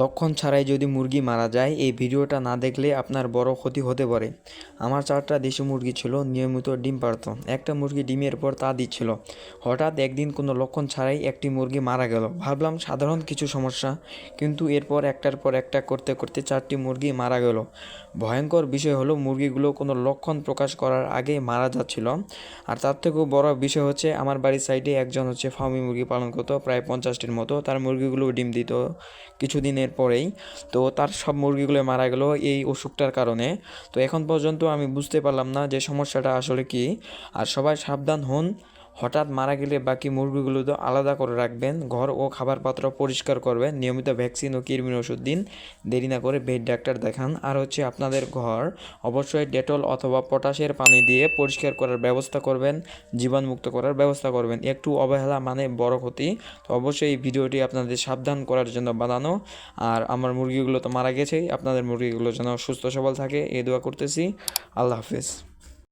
লক্ষণ ছাড়াই যদি মুরগি মারা যায়, এই ভিডিওটা না দেখলে আপনার বড় ক্ষতি হতে পারে। আমার 4টা দেশি মুরগি ছিল, নিয়মিত ডিম পাড়ত। একটা মুরগি ডিমের পর তা দিচ্ছিল। হঠাৎ একদিন কোনো লক্ষণ ছাড়াই একটি মুরগি মারা গেল। ভাবলাম সাধারণ কিছু সমস্যা, কিন্তু এরপর একটার পর একটা করতে করতে 4টি মুরগি মারা গেল। ভয়ঙ্কর বিষয় হলো মুরগিগুলো কোনো লক্ষণ প্রকাশ করার আগেই মারা যাচ্ছিল। আর তার থেকেও বড় বিষয় হচ্ছে, আমার বাড়ির সাইডে একজন ফার্মি মুরগি পালন করতো, প্রায় 50টির মতো। তার মুরগিগুলো ডিম দিত কিছুদিনের পরেই। তো তার সব মুরগিগুলো মারা গেল এই অসুখটার কারণে। তো এখন পর্যন্ত আমি বুঝতে পারলাম না যে সমস্যাটা আসলে কি। আর সবাই সাবধান হন, হঠাৎ মারা গেলে বাকি মুরগিগুলো তো আলাদা করে রাখবেন, ঘর ও খাবার পাত্র পরিষ্কার করবেন, নিয়মিত ভ্যাকসিন ও কৃমির ওষুধ দিন, দেরি না করে ভেট ডাক্তার দেখান। আর আপনাদের ঘর অবশ্যই ডেটল অথবা পটাশের পানি দিয়ে পরিষ্কার করার ব্যবস্থা করবেন, জীবাণুমুক্ত করার ব্যবস্থা করবেন। একটু অবহেলা মানে বড় ক্ষতি। তো অবশ্যই এই ভিডিওটি আপনাদের সাবধান করার জন্য বানানো। আর আমার মুরগিগুলো তো মারা গেছেই, আপনাদের মুরগিগুলো যেন সুস্থ সবল থাকে এই দোয়া করতেছি। আল্লাহ হাফেজ।